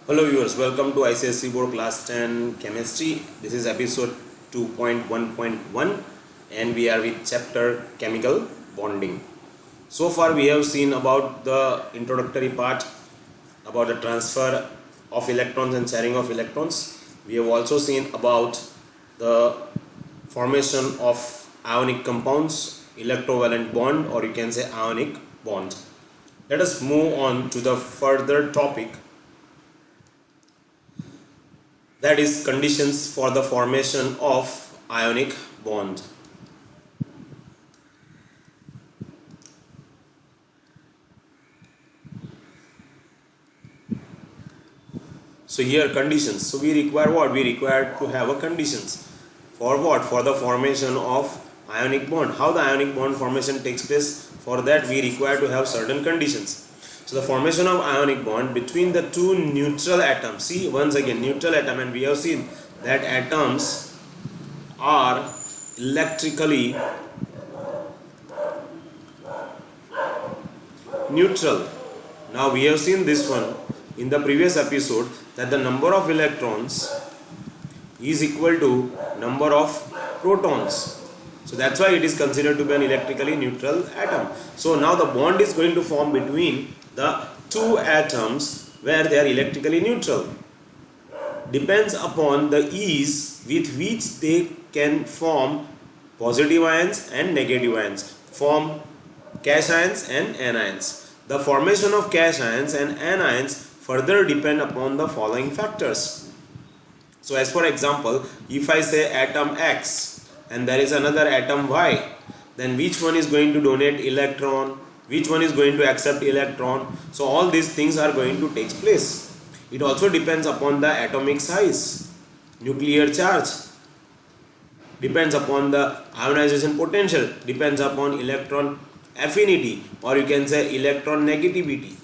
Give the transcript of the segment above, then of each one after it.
Hello viewers, welcome to ICSE Board Class 10 Chemistry. This is episode 2.1.1 and we are with chapter Chemical Bonding. So far we have seen about the introductory part, about the transfer of electrons and sharing of electrons. We have also seen about the formation of ionic compounds, electrovalent bond, or you can say ionic bond. Let us move on to the further topic, that is conditions for the formation of ionic bond. So here conditions. So we require what? We require to have a conditions. For what? For the formation of ionic bond. How the ionic bond formation takes place? For that we require to have certain conditions. So the formation of ionic bond between the two neutral atoms. See, once again, neutral atom, and we have seen that atoms are electrically neutral. Now we have seen this one in the previous episode, that the number of electrons is equal to number of protons. So that's why it is considered to be an electrically neutral atom. So now the bond is going to form between the two atoms where they are electrically neutral. Depends upon the ease with which they can form positive ions and negative ions, form cash ions and anions. The formation of cash ions and anions further depend upon the following factors. So as for example, if I say atom X and there is another atom Y, then which one is going to donate electron, which one is going to accept electron. So all these things are going to take place. It also depends upon the atomic size, nuclear charge, depends upon the ionization potential, depends upon electron affinity, or you can say electron negativity.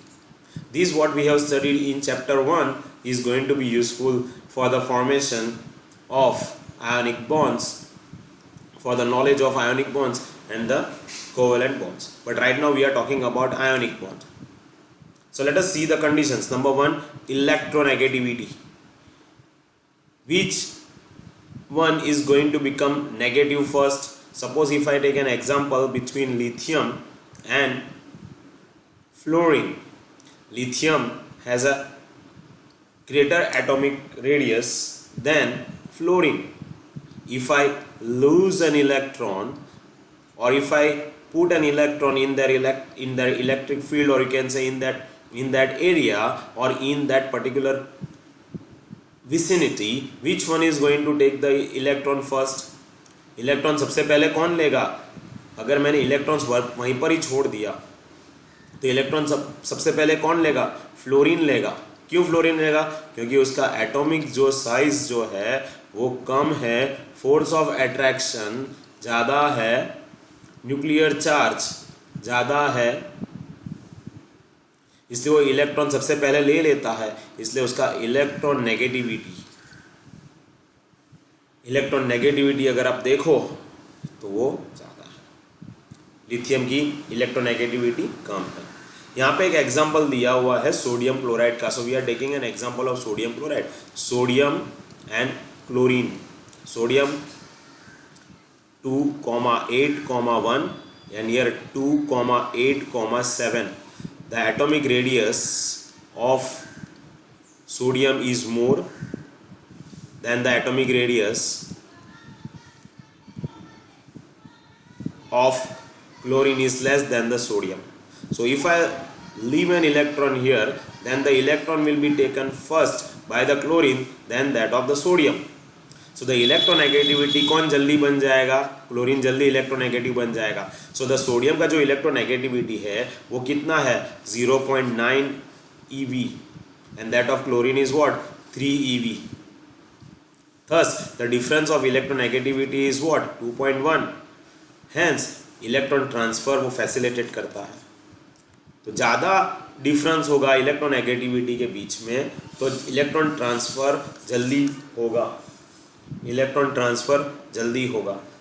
This what we have studied in chapter 1 is going to be useful for the formation of ionic bonds, for the knowledge of ionic bonds and the covalent bonds. But right now we are talking about ionic bond. So let us see the conditions. Number 1, electronegativity. Which one is going to become negative first? Suppose if I take an example between lithium and fluorine. Lithium has a greater atomic radius than fluorine. If I lose an electron, or if I put an electron in their electric field, or you can say in that area or in that particular vicinity, which one is going to take the electron first? Electron सबसे पहले कौन लेगा? अगर मैंने electrons वहीं पर ही छोड़ दिया तो इलेक्ट्रॉन सबसे पहले कौन लेगा? फ्लोरीन लेगा. क्यों फ्लोरीन लेगा? क्योंकि उसका एटॉमिक जो साइज जो है वो कम है, फोर्स ऑफ अट्रैक्शन ज़्यादा है, न्यूक्लियर चार्ज ज़्यादा है, इसलिए वो इलेक्ट्रॉन सबसे पहले ले लेता है. इसलिए उसका इलेक्ट्रॉन नेगेटिविटी अगर आप देखो तो वो ज़्यादा है. लिथियम की इलेक्ट्रोनेगेटिविटी कम है. यहाँ पे एक एग्जांपल दिया हुआ है सोडियम क्लोराइड का. So we are taking an example of sodium chloride. Sodium and chlorine. Sodium 2,8,1 and here 2,8,7. The atomic radius of sodium is more than the atomic radius of chlorine is less than the sodium. So if I leave an electron here, then the electron will be taken first by the chlorine, then that of the sodium. So the electronegativity कौन जल्दी बन जाएगा? Chlorine जल्दी electronegative बन जाएगा. So the sodium का जो electronegativity है वो कितना है? 0.9 eV and that of chlorine is what? 3 eV. Thus the difference of electronegativity is what? 2.1. Hence electron transfer वो फैसिलिटेट करता है. तो ज़्यादा डिफरेंस होगा इलेक्ट्रोनेगेटिविटी के बीच में तो इलेक्ट्रॉन ट्रांसफ़र जल्दी होगा.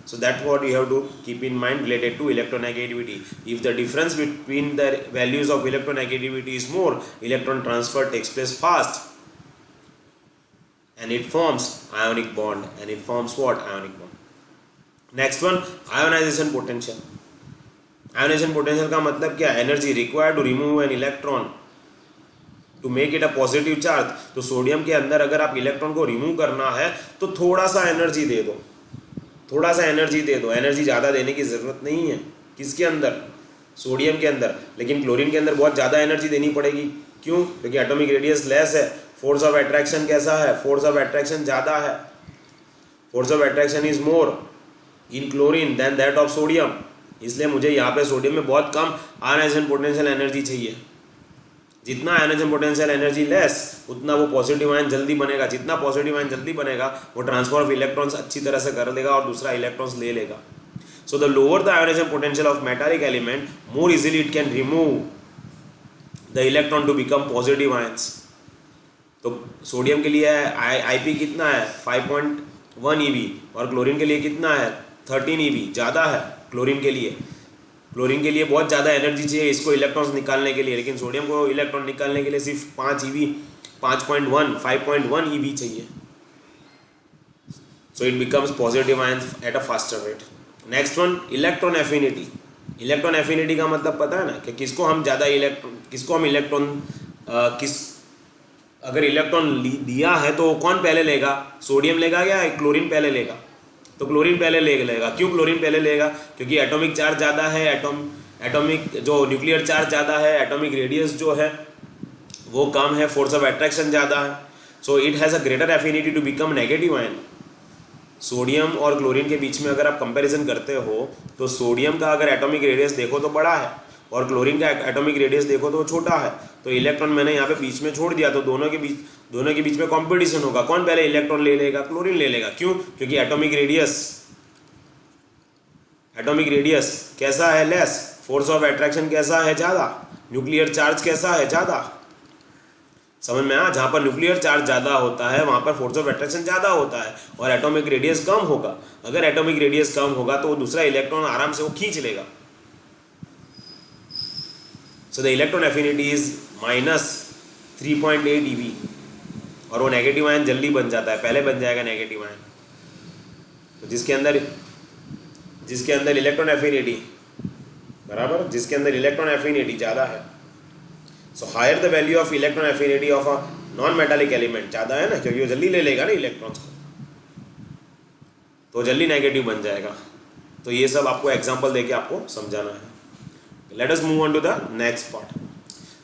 So that's what you have to keep in mind related to electronegativity. If the difference between the values of electronegativity is more, electron transfer takes place fast. and it forms ionic bond, and it forms what? Ionic bond. Next one, ionization potential. Ionization potential का मतलब क्या? Energy required to remove an electron to make it a positive charge. तो sodium के अंदर अगर आप electron को remove करना है तो थोड़ा सा एनर्जी दे दो, थोड़ा सा एनर्जी दे दो. एनर्जी ज़्यादा देने की ज़रूरत नहीं है. किसके अंदर? सोडियम के अंदर. लेकिन क्लोरीन के अंदर बहुत ज़्यादा एनर्जी देनी पड़ेगी. क्यों? क्योंकि एटॉमिक रेडियस लेस है. फोर्स ऑफ अट्रैक्शन कैसा है? फोर्स ऑफ अट्रैक्शन ज़्यादा है. Force of attraction is more in chlorine than that of sodium. इसलिए मुझे यहाँ पे सोडियम में बहुत कम आयनाइजेशन पोटेंशियल एनर्जी चाहिए. जितना आयनाइजेशन पोटेंशियल एनर्जी लेस, उतना वो पॉजिटिव आयन जल्दी बनेगा. जितना पॉजिटिव आयन जल्दी बनेगा वो ट्रांसफर ऑफ इलेक्ट्रॉन्स अच्छी तरह से कर देगा और दूसरा इलेक्ट्रॉन्स ले लेगा. So the lower the ionisation potential of metallic element, more easily it can remove the electron to become positive ions. तो सोडियम के लिए आईपी कितना है? 5.1 EV. और क्लोरीन के लिए कितना है? 13 EV. ज़्यादा है क्लोरीन के लिए. क्लोरीन के लिए बहुत ज़्यादा एनर्जी चाहिए इसको इलेक्ट्रॉन्स निकालने के लिए, लेकिन सोडियम को इलेक्ट्रॉन निकालने के लिए सिर्फ 5 EV, 5.1 EV चाहिए. So it becomes positive ions at a faster rate. Next one, electron affinity. Electron affinity का मतलब पता है ना कि किसको हम इलेक्ट्रॉन अगर इलेक्ट्रॉन दिया है तो कौन पहले लेगा? सोडियम लेगा या क्लोरीन पहले लेगा? तो क्लोरीन पहले लेगा. क्यों क्लोरीन पहले लेगा? क्योंकि एटॉमिक चार्ज ज़्यादा है, एटॉमिक जो न्यूक्लियर चार्ज ज़्यादा है, एटॉमिक रेडियस जो है वो कम है, फोर्स ऑफ अट्रैक्शन ज़्यादा है. So it has a greater affinity to become negative ion. Sodium और क्लोरीन के बीच में अगर आप कंपैरिजन करते हो तो सोडियम का अगर एटॉमिक रेडियस देखो तो बड़ा है और क्लोरीन का एटॉमिक रेडियस देखो तो छोटा है. तो इलेक्ट्रॉन मैंने यहाँ पे बीच में छोड़ दिया, तो दोनों के बीच में कंपटीशन होगा. कौन पहले इलेक्ट्रॉन ले लेगा? क्लोरीन ले लेगा. क्यों? क्योंकि एटॉमिक रेडियस कैसा है? लेस. फोर्स ऑफ अट्रैक्शन कैसा है? ज़्यादा. न्यूक्लियर चार्ज कैसा है? ज़्यादा. समझ में आया? जहाँ पर न्यूक्लियर चार्ज ज़्यादा होता है वहाँ पर फोर्स ऑफ अट्रैक्शन ज़्यादा होता है और एटॉमिक रेडियस कम होगा. अगर एटॉमिक रेडियस कम होगा तो दूसरा इलेक्ट्रॉन आराम से वो खींच लेगा. So the electron affinity is -3.8 EV. और वो नेगेटिव आयन जल्दी बन जाता है, पहले बन जाएगा नेगेटिव आयन. तो जिसके अंदर इलेक्ट्रॉन एफिनिटी बराबर, जिसके अंदर इलेक्ट्रॉन एफिनिटी ज़्यादा है. So higher the value of electron affinity of a non metallic element, ज़्यादा है ना, क्योंकि वो जल्दी ले लेगा ना इलेक्ट्रॉन्स को, तो जल्दी नेगेटिव बन जाएगा. तो ये सब आपको एग्जाम्पल देके आपको समझाना है. Let us move on to the next part.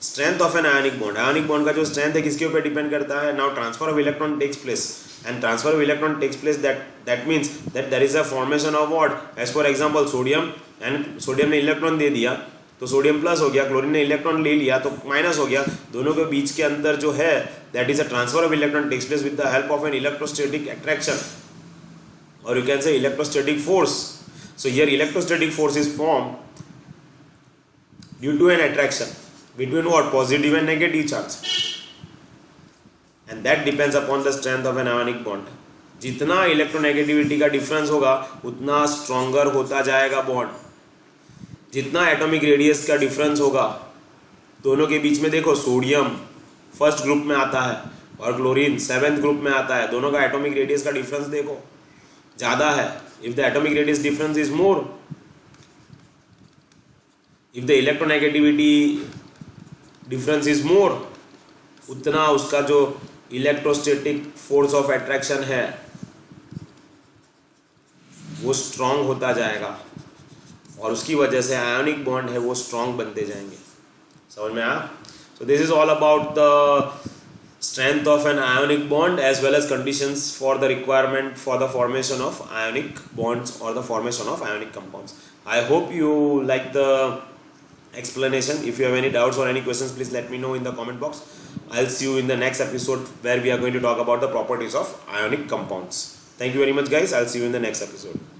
Strength of an ionic bond. Ionic bond का जो स्ट्रेंथ है किसके ऊपर डिपेंड करता है? Now transfer of electron takes place, and transfer of electron takes place that means that there is a formation of what? As for example sodium ने electron दे दिया तो सोडियम प्लस हो गया, क्लोरीन ने इलेक्ट्रॉन ले लिया तो माइनस हो गया. दोनों के बीच के अंदर जो है that is a transfer of electron takes place with the help of an electrostatic attraction, और you can say electrostatic force. So here electrostatic force is formed due to an attraction between what? Positive and negative charge, and that depends upon the strength of an ionic bond. जितना electronegativity का difference होगा उतना stronger होता जाएगा bond. जितना atomic radius का difference होगा दोनों के बीच में, देखो सोडियम फर्स्ट ग्रुप में आता है और क्लोरीन 7th ग्रुप में आता है, दोनों का एटॉमिक रेडियस का डिफरेंस देखो ज़्यादा है. If the atomic radius difference is more, if the electronegativity difference is more, उतना उसका जो इलेक्ट्रोस्टैटिक फोर्स ऑफ अट्रैक्शन है वो स्ट्रॉन्ग होता जाएगा और उसकी वजह से आयोनिक बॉन्ड है वो स्ट्रॉन्ग बनते जाएंगे. समझ में आया? So this is all about the strength of an ionic bond as well as conditions for the requirement for the formation of ionic bonds or the formation of ionic compounds. I hope you like the explanation. If you have any doubts or any questions, please let me know in the comment box. I'll see you in the next episode where we are going to talk about the properties of ionic compounds. Thank you very much guys. I'll see you in the next episode.